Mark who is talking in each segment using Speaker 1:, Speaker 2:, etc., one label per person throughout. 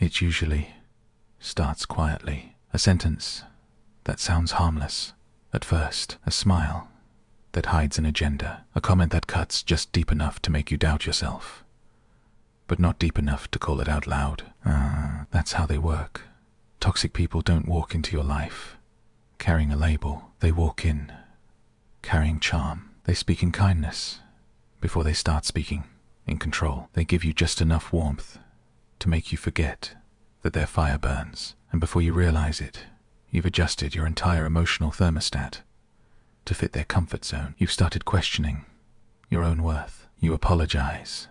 Speaker 1: It usually starts quietly. A sentence that sounds harmless at first, a smile that hides an agenda, a comment that cuts just deep enough to make you doubt yourself, but not deep enough to call it out loud. That's how they work. Toxic people don't walk into your life carrying a label. They walk in carrying charm. They speak in kindness before they start speaking in control. They give you just enough warmth to make you forget that their fire burns, and before you realize it, you've adjusted your entire emotional thermostat to fit their comfort zone. You've started questioning your own worth. You apologize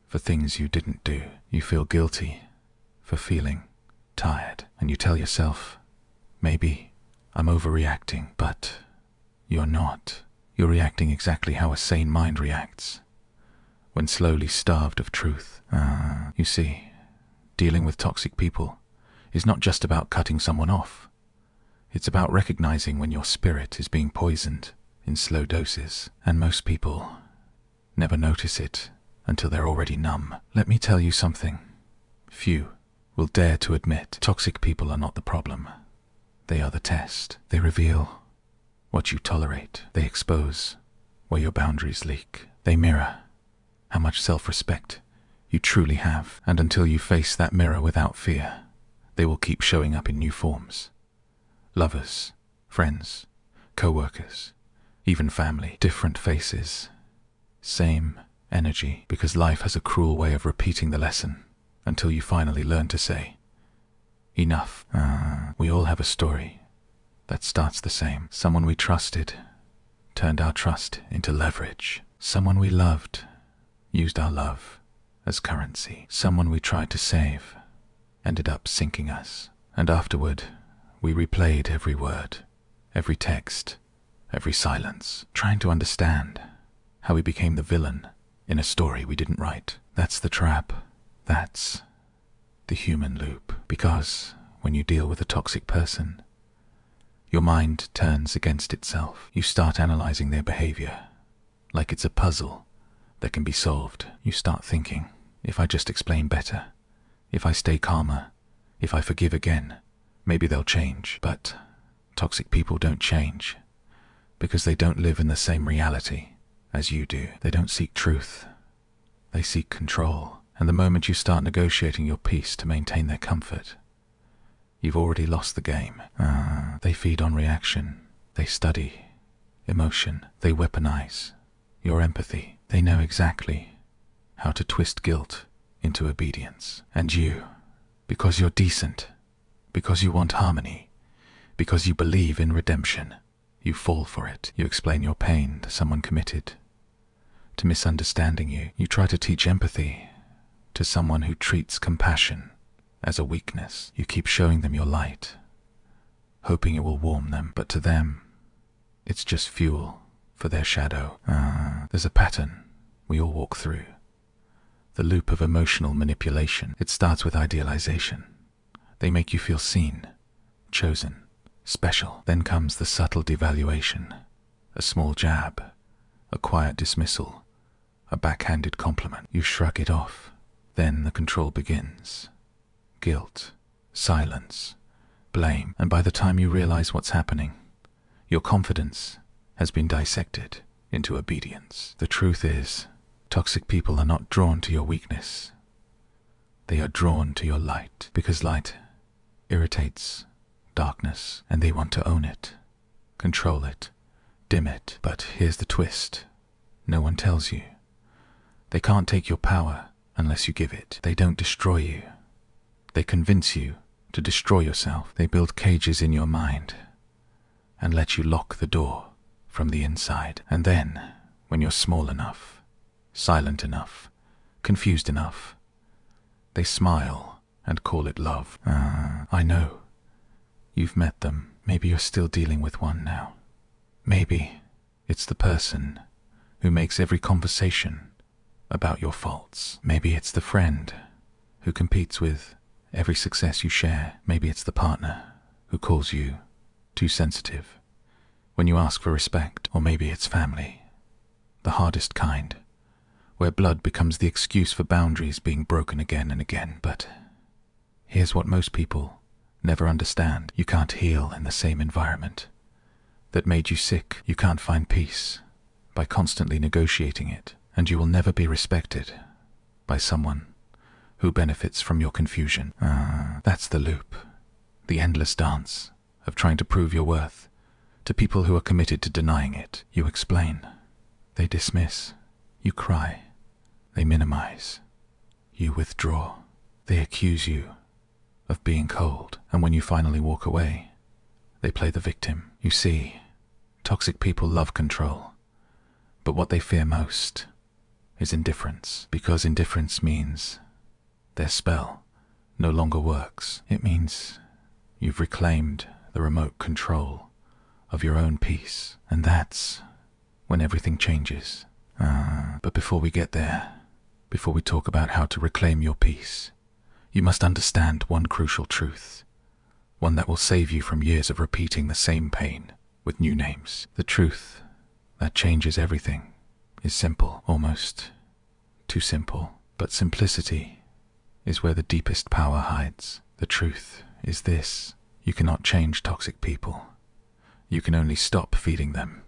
Speaker 1: for things you didn't do. You feel guilty for feeling tired, and you tell yourself, maybe I'm overreacting, but you're not. You're reacting exactly how a sane mind reacts when slowly starved of truth. You see, dealing with toxic people is not just about cutting someone off. It's about recognizing when your spirit is being poisoned in slow doses, and most people never notice it until they're already numb. Let me tell you something. Few will dare to admit toxic people are not the problem. They are the test. They reveal what you tolerate. They expose where your boundaries leak. They mirror how much self-respect you truly have, and until you face that mirror without fear, they will keep showing up in new forms. Lovers, friends, co-workers, even family, different faces, same energy, because life has a cruel way of repeating the lesson until you finally learn to say, enough. We all have a story that starts the same. Someone we trusted turned our trust into leverage. Someone we loved used our love as currency. Someone we tried to save ended up sinking us. And afterward, we replayed every word, every text, every silence, trying to understand how we became the villain in a story we didn't write. That's the trap. That's the human loop. Because when you deal with a toxic person, your mind turns against itself. You start analyzing their behavior like it's a puzzle that can be solved. You start thinking, if I just explain better, if I stay calmer, if I forgive again, maybe they'll change. But toxic people don't change because they don't live in the same reality as you do. They don't seek truth. They seek control. And the moment you start negotiating your peace to maintain their comfort, you've already lost the game. They feed on reaction. They study emotion. They weaponize your empathy. They know exactly how to twist guilt into obedience. And you, because you're decent, because you want harmony, because you believe in redemption, you fall for it. You explain your pain to someone committed to misunderstanding you. You try to teach empathy to someone who treats compassion as a weakness. You keep showing them your light, hoping it will warm them, but to them, it's just fuel for their shadow. There's a pattern we all walk through. The loop of emotional manipulation. It starts with idealization. They make you feel seen, chosen, special. Then comes the subtle devaluation. A small jab, a quiet dismissal, a backhanded compliment. You shrug it off. Then the control begins. Guilt, silence, blame. And by the time you realize what's happening, your confidence has been dissected into obedience. The truth is, toxic people are not drawn to your weakness. They are drawn to your light, because light irritates darkness, and they want to own it, control it, dim it. But here's the twist. No one tells you. They can't take your power unless you give it. They don't destroy you. They convince you to destroy yourself. They build cages in your mind and let you lock the door from the inside. And then, when you're small enough, silent enough, confused enough, they smile and call it love. I know. You've met them. Maybe you're still dealing with one now. Maybe it's the person who makes every conversation about your faults. Maybe it's the friend who competes with every success you share. Maybe it's the partner who calls you too sensitive when you ask for respect. Or maybe it's family, the hardest kind, where blood becomes the excuse for boundaries being broken again and again. But Here's what most people never understand. You can't heal in the same environment that made you sick. You can't find peace by constantly negotiating it. And you will never be respected by someone who benefits from your confusion. That's the loop, the endless dance of trying to prove your worth to people who are committed to denying it. You explain, they dismiss. You cry, they minimize. You withdraw, they accuse you of being cold. And when you finally walk away, they play the victim. You see, toxic people love control, but what they fear most is indifference, because indifference means their spell no longer works. It means you've reclaimed the remote control of your own peace, and that's when everything changes. But before we get there, before we talk about how to reclaim your peace, you must understand one crucial truth, one that will save you from years of repeating the same pain with new names. The truth that changes everything is simple, almost too simple. But simplicity is where the deepest power hides. The truth is this: you cannot change toxic people. You can only stop feeding them.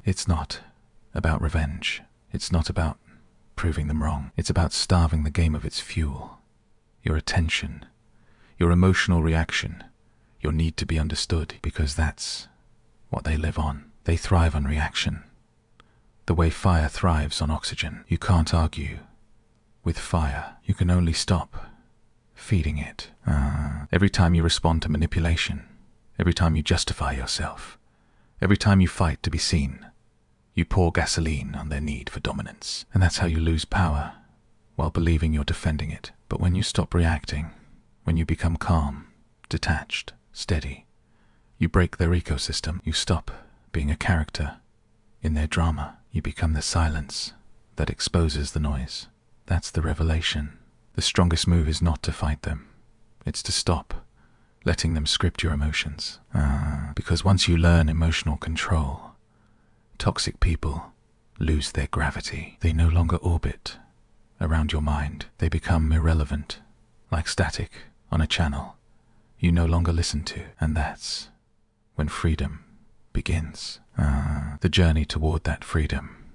Speaker 1: It's not about revenge. It's not about proving them wrong. It's about starving the game of its fuel, your attention, your emotional reaction, your need to be understood, because that's what they live on. They thrive on reaction, the way fire thrives on oxygen. You can't argue with fire. You can only stop feeding it. Every time you respond to manipulation, every time you justify yourself, every time you fight to be seen, you pour gasoline on their need for dominance. And that's how you lose power, while believing you're defending it. But when you stop reacting, when you become calm, detached, steady, you break their ecosystem. You stop being a character in their drama. You become the silence that exposes the noise. That's the revelation. The strongest move is not to fight them. It's to stop letting them script your emotions. Because once you learn emotional control, toxic people lose their gravity. They no longer orbit around your mind. They become irrelevant, like static on a channel you no longer listen to. And that's when freedom begins. The journey toward that freedom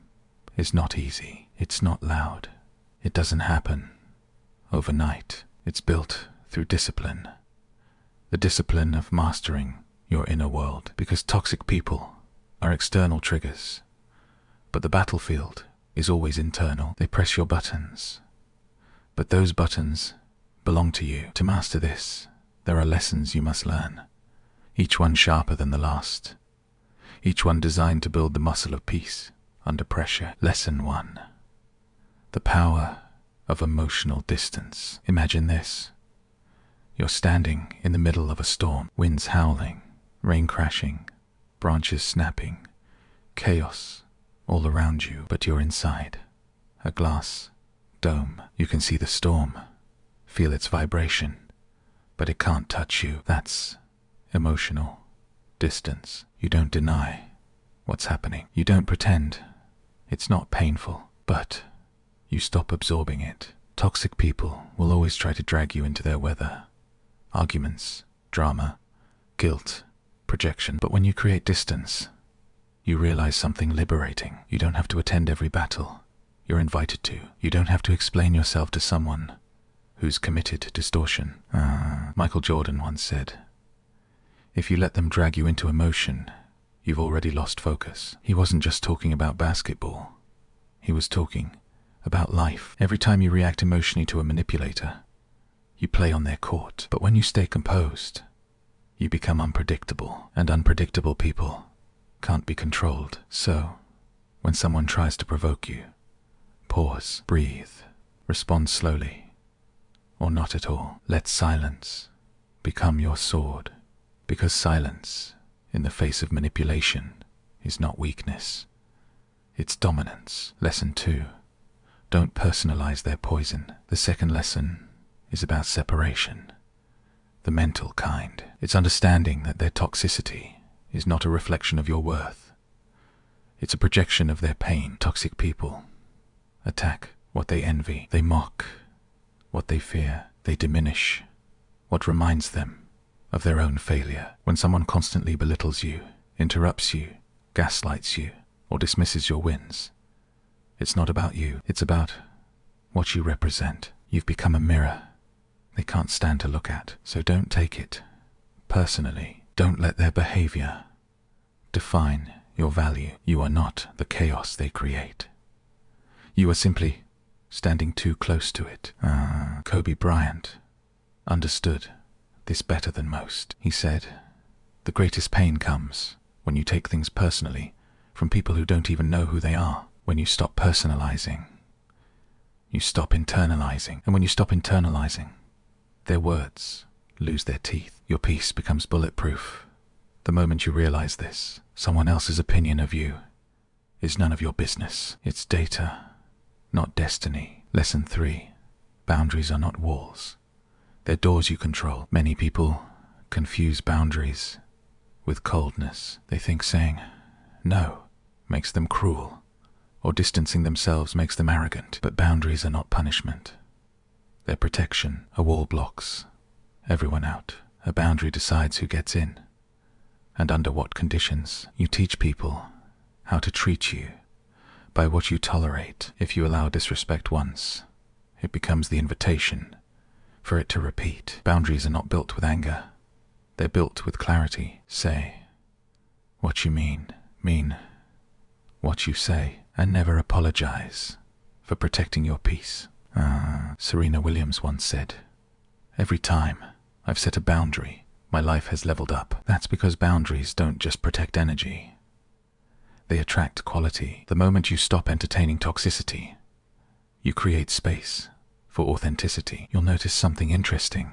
Speaker 1: is not easy. It's not loud. It doesn't happen overnight. It's built through discipline. The discipline of mastering your inner world. Because toxic people are external triggers, but the battlefield is always internal. They press your buttons, but those buttons belong to you. To master this, there are lessons you must learn, each one sharper than the last, each one designed to build the muscle of peace under pressure. Lesson 1. The power of emotional distance. Imagine this. You're standing in the middle of a storm, winds howling, rain crashing, branches snapping, chaos all around you, but you're inside a glass dome. You can see the storm, feel its vibration, but it can't touch you. That's emotional distance. You don't deny what's happening. You don't pretend it's not painful, but you stop absorbing it. Toxic people will always try to drag you into their weather. Arguments, drama, guilt, projection. But when you create distance, you realize something liberating. You don't have to attend every battle you're invited to. You don't have to explain yourself to someone who's committed to distortion. Michael Jordan once said, if you let them drag you into emotion, you've already lost focus. He wasn't just talking about basketball. He was talking about life. Every time you react emotionally to a manipulator, you play on their court. But when you stay composed, you become unpredictable, and unpredictable people can't be controlled. So, when someone tries to provoke you, pause, breathe, respond slowly, or not at all. Let silence become your sword, because silence in the face of manipulation is not weakness, it's dominance. Lesson 2. Don't personalize their poison. The second lesson is about separation, the mental kind. It's understanding that their toxicity is not a reflection of your worth. It's a projection of their pain. Toxic people attack what they envy. They mock what they fear. They diminish What reminds them of their own failure? When someone constantly belittles you, interrupts you, gaslights you, or dismisses your wins, it's not about you, it's about what you represent. You've become a mirror they can't stand to look at, so don't take it personally. Don't let their behavior define your value. You are not the chaos they create. You are simply standing too close to it. Kobe Bryant understood this better than most. He said, "The greatest pain comes when you take things personally from people who don't even know who they are. When you stop personalizing, you stop internalizing. And when you stop internalizing, their words lose their teeth. Your peace becomes bulletproof. The moment you realize this, someone else's opinion of you is none of your business. It's data, not destiny." Lesson 3. Boundaries are not walls. They're doors you control. Many people confuse boundaries with coldness. They think saying no makes them cruel, or distancing themselves makes them arrogant. But boundaries are not punishment. They're protection. A wall blocks everyone out. A boundary decides who gets in and under what conditions. You teach people how to treat you by what you tolerate. If you allow disrespect once, it becomes the invitation for it to repeat. Boundaries are not built with anger. They're built with clarity. Say what you mean what you say, and never apologize for protecting your peace. Serena Williams once said, "Every time I've set a boundary, my life has leveled up." That's because boundaries don't just protect energy. They attract quality. The moment you stop entertaining toxicity, you create space for authenticity. You'll notice something interesting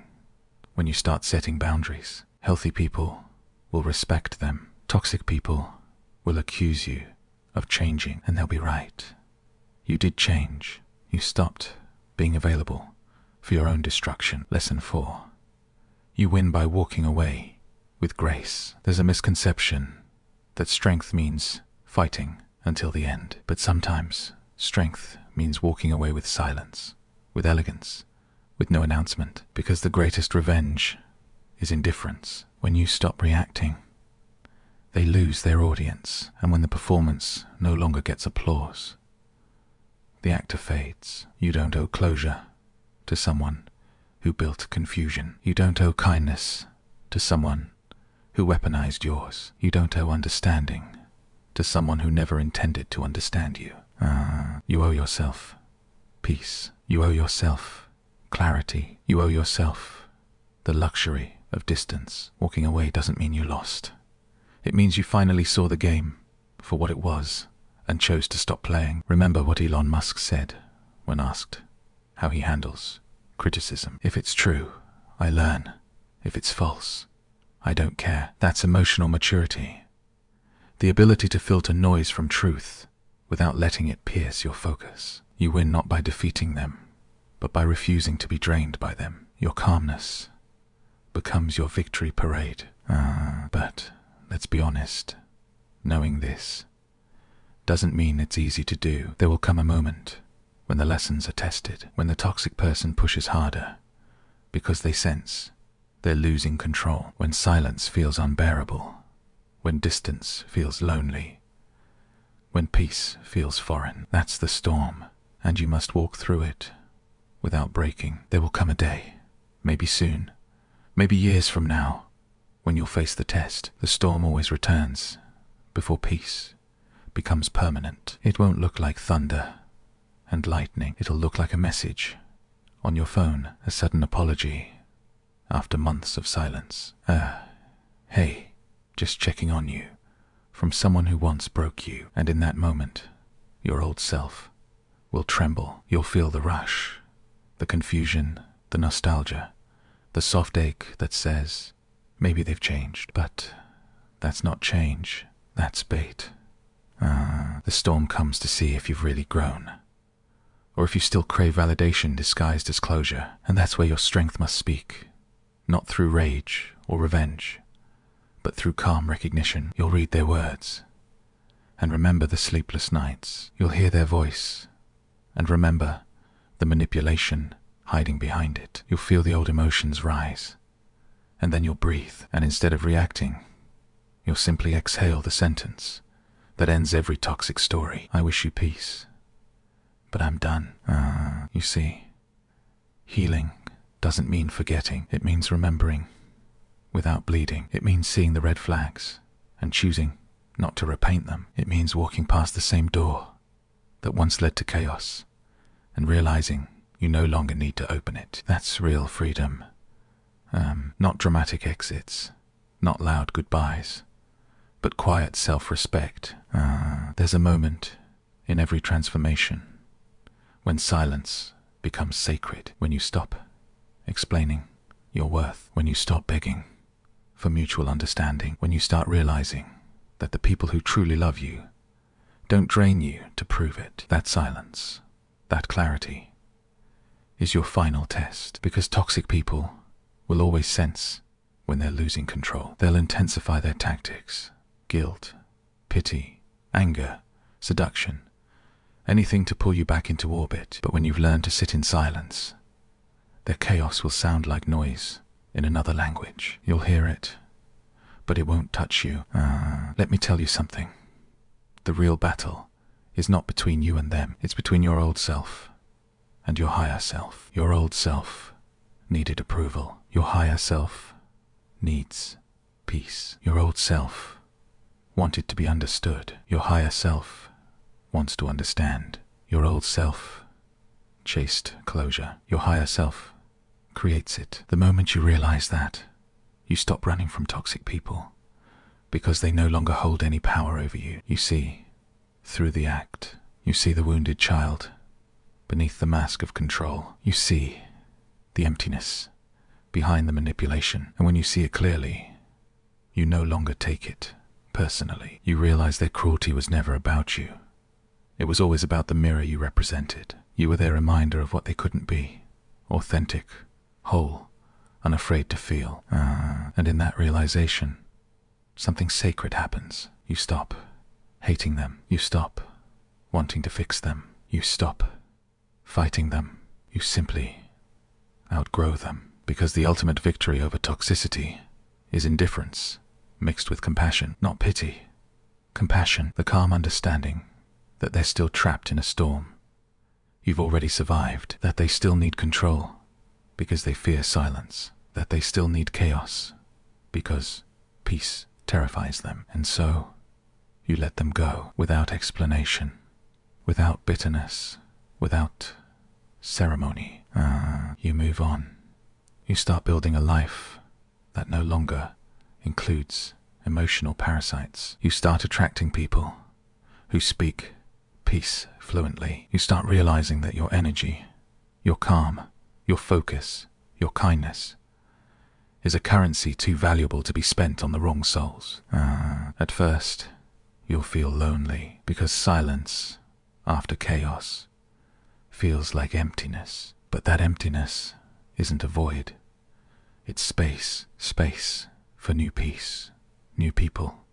Speaker 1: when you start setting boundaries. Healthy people will respect them. Toxic people will accuse you of changing, and they'll be right. You did change. You stopped being available for your own destruction. Lesson 4. You win by walking away with grace. There's a misconception that strength means fighting until the end. But sometimes strength means walking away with silence, with elegance, with no announcement. Because the greatest revenge is indifference. When you stop reacting, they lose their audience. And when the performance no longer gets applause, the actor fades. You don't owe closure to someone who built confusion. You don't owe kindness to someone who weaponized yours. You don't owe understanding to someone who never intended to understand you. You owe yourself peace. You owe yourself clarity. You owe yourself the luxury of distance. Walking away doesn't mean you lost. It means you finally saw the game for what it was and chose to stop playing. Remember what Elon Musk said when asked how he handles criticism. "If it's true, I learn. If it's false, I don't care." That's emotional maturity. The ability to filter noise from truth without letting it pierce your focus. You win not by defeating them, but by refusing to be drained by them. Your calmness becomes your victory parade. But let's be honest, knowing this doesn't mean it's easy to do. There will come a moment when the lessons are tested, when the toxic person pushes harder because they sense they're losing control, when silence feels unbearable, when distance feels lonely, when peace feels foreign. That's the storm, and you must walk through it without breaking. There will come a day, maybe soon, maybe years from now, when you'll face the test. The storm always returns before peace becomes permanent. It won't look like thunder and lightning. It'll look like a message on your phone, a sudden apology after months of silence. Hey, just checking on you, from someone who once broke you. And in that moment, your old self will tremble. You'll feel the rush, the confusion, the nostalgia, the soft ache that says, maybe they've changed. But that's not change, that's bait. The storm comes to see if you've really grown, or if you still crave validation disguised as closure. And that's where your strength must speak, not through rage or revenge, but through calm recognition. You'll read their words, and remember the sleepless nights. You'll hear their voice, and remember the manipulation hiding behind it. You'll feel the old emotions rise, And then you'll breathe, and instead of reacting, you'll simply exhale the sentence that ends every toxic story. I wish you peace, but I'm done. You see, healing doesn't mean forgetting. It means remembering without bleeding. It means seeing the red flags and choosing not to repaint them. It means walking past the same door that once led to chaos and realizing you no longer need to open it. That's real freedom. Not dramatic exits, not loud goodbyes, but quiet self-respect. There's a moment in every transformation when silence becomes sacred, when you stop explaining your worth, when you stop begging for mutual understanding, when you start realizing that the people who truly love you don't drain you to prove it. That silence, that clarity, is your final test, because toxic people will always sense when they're losing control. They'll intensify their tactics: guilt, pity, anger, seduction, anything to pull you back into orbit. But when you've learned to sit in silence, their chaos will sound like noise in another language. You'll hear it, but it won't touch you. Let me tell you something. The real battle is not between you and them. It's between your old self and your higher self. Your old self needed approval. Your higher self needs peace. Your old self wanted to be understood. Your higher self wants to understand. Your old self chased closure. Your higher self creates it. The moment you realize that, you stop running from toxic people because they no longer hold any power over you. You see through the act. You see the wounded child beneath the mask of control. You see the emptiness behind the manipulation. And when you see it clearly, you no longer take it personally. You realize their cruelty was never about you. It was always about the mirror you represented. You were their reminder of what they couldn't be: authentic, whole, unafraid to feel. And in that realization, something sacred happens. You stop hating them. You stop wanting to fix them. You stop fighting them. You simply outgrow them. Because the ultimate victory over toxicity is indifference mixed with compassion, not pity. Compassion, the calm understanding that they're still trapped in a storm you've already survived, that they still need control because they fear silence, that they still need chaos because peace terrifies them. And so you let them go without explanation, without bitterness, without ceremony. You move on. You start building a life that no longer includes emotional parasites. You start attracting people who speak peace fluently. You start realizing that your energy, your calm, your focus, your kindness is a currency too valuable to be spent on the wrong souls. At first, you'll feel lonely because silence after chaos feels like emptiness. But that emptiness isn't a void. It's space. Space for new peace, new people,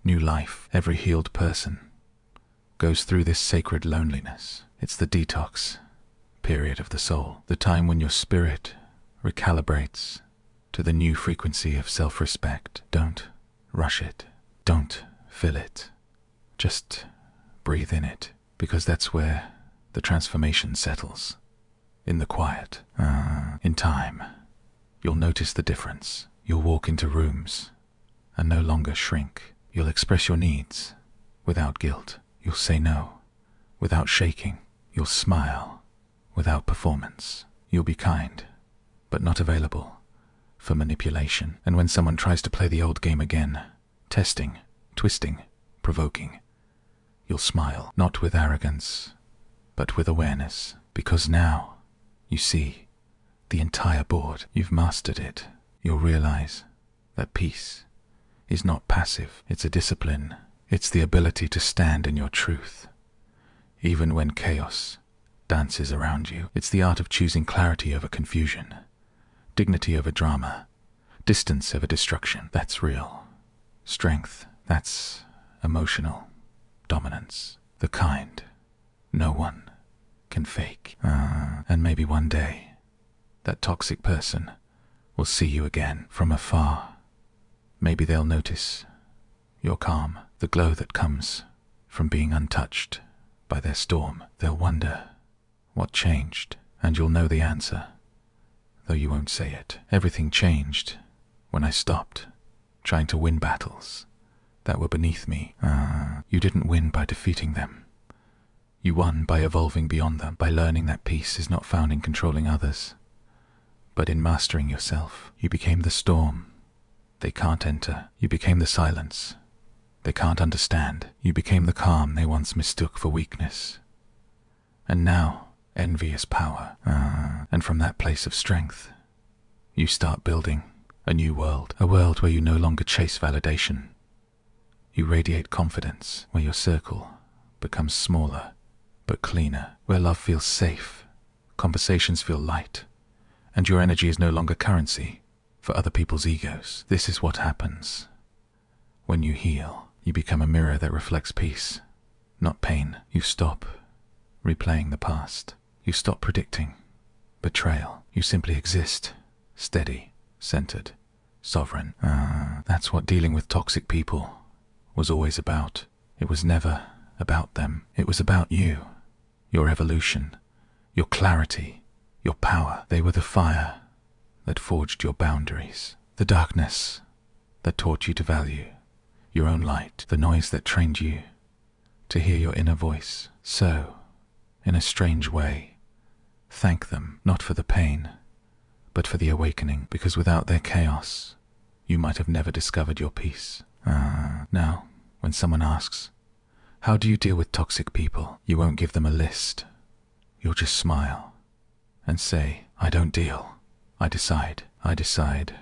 Speaker 1: new life. Every healed person goes through this sacred loneliness. It's the detox period of the soul, the time when your spirit recalibrates to the new frequency of self-respect. Don't rush it. Don't fill it. Just breathe in it, because that's where the transformation settles. In the quiet. In time, you'll notice the difference. You'll walk into rooms and no longer shrink. You'll express your needs without guilt. You'll say no without shaking. You'll smile without performance. You'll be kind, but not available for manipulation. And when someone tries to play the old game again, testing, twisting, provoking, you'll smile, not with arrogance, but with awareness. Because now you see the entire board. You've mastered it. You'll realize that peace is not passive. It's a discipline. It's the ability to stand in your truth, even when chaos dances around you. It's the art of choosing clarity over confusion, dignity over drama, distance over destruction. That's real strength. That's emotional dominance. The kind no one can fake. And maybe one day, that toxic person will see you again from afar. Maybe they'll notice your calm, the glow that comes from being untouched by their storm. They'll wonder what changed, and you'll know the answer, though you won't say it. Everything changed when I stopped trying to win battles that were beneath me. You didn't win by defeating them. You won by evolving beyond them, by learning that peace is not found in controlling others, but in mastering yourself. You became the storm they can't enter. You became the silence they can't understand. You became the calm they once mistook for weakness. And now, envy is power. And from that place of strength, you start building a new world. A world where you no longer chase validation. You radiate confidence, where your circle becomes smaller but cleaner, where love feels safe, conversations feel light, and your energy is no longer currency for other people's egos. This is what happens when you heal. You become a mirror that reflects peace, not pain. You stop replaying the past. You stop predicting betrayal. You simply exist, steady, centered, sovereign. That's what dealing with toxic people was always about. It was never about them. It was about you, your evolution, your clarity, your power. They were the fire that forged your boundaries, the darkness that taught you to value your own light, the noise that trained you to hear your inner voice. So, in a strange way, thank them, not for the pain, but for the awakening, because without their chaos, you might have never discovered your peace. Now, when someone asks, how do you deal with toxic people? You won't give them a list. You'll just smile and say, I don't deal. I decide. I decide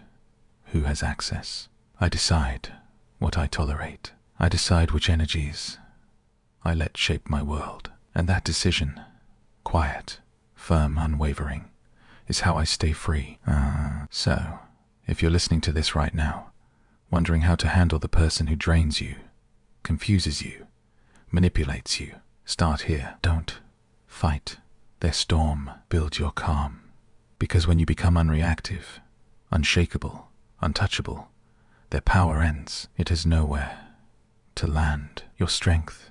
Speaker 1: who has access. I decide what I tolerate. I decide which energies I let shape my world. And that decision, quiet, firm, unwavering, is how I stay free. So, if you're listening to this right now, wondering how to handle the person who drains you, confuses you, manipulates you, start here. Don't fight their storm. Build your calm. Because when you become unreactive, unshakable, untouchable, their power ends. It has nowhere to land. Your strength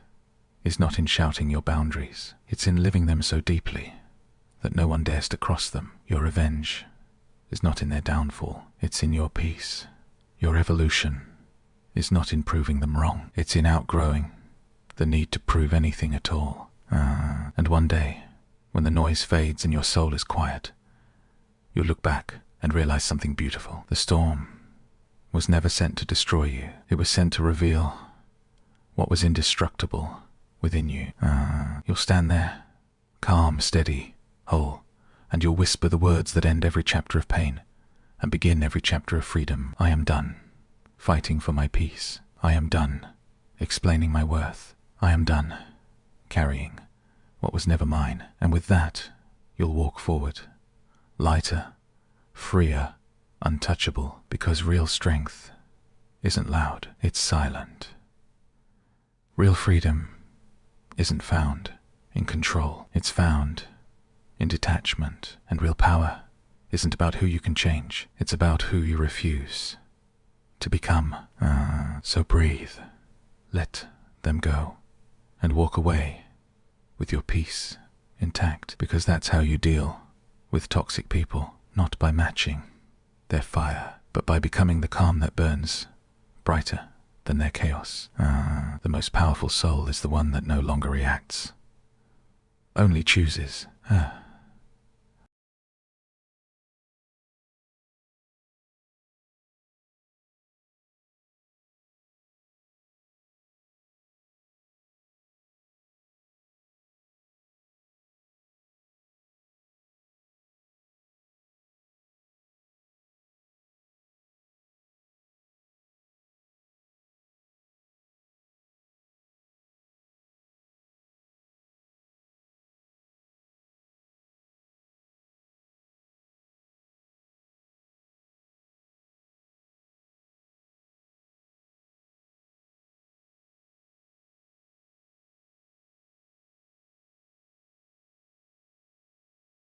Speaker 1: is not in shouting your boundaries. It's in living them so deeply that no one dares to cross them. Your revenge is not in their downfall. It's in your peace. Your evolution is not in proving them wrong. It's in outgrowing the need to prove anything at all. And one day, when the noise fades and your soul is quiet, you'll look back and realize something beautiful. The storm was never sent to destroy you. It was sent to reveal what was indestructible within you. You'll stand there, calm, steady, whole, and you'll whisper the words that end every chapter of pain and begin every chapter of freedom. I am done fighting for my peace. I am done explaining my worth. I am done carrying what was never mine. And with that, you'll walk forward, lighter, freer, untouchable, because real strength isn't loud, it's silent. Real freedom isn't found in control, it's found in detachment. And real power isn't about who you can change, it's about who you refuse to become. So breathe, let them go, and walk away with your peace intact, because that's how you deal with toxic people, not by matching their fire, but by becoming the calm that burns brighter than their chaos. The most powerful soul is the one that no longer reacts, only chooses.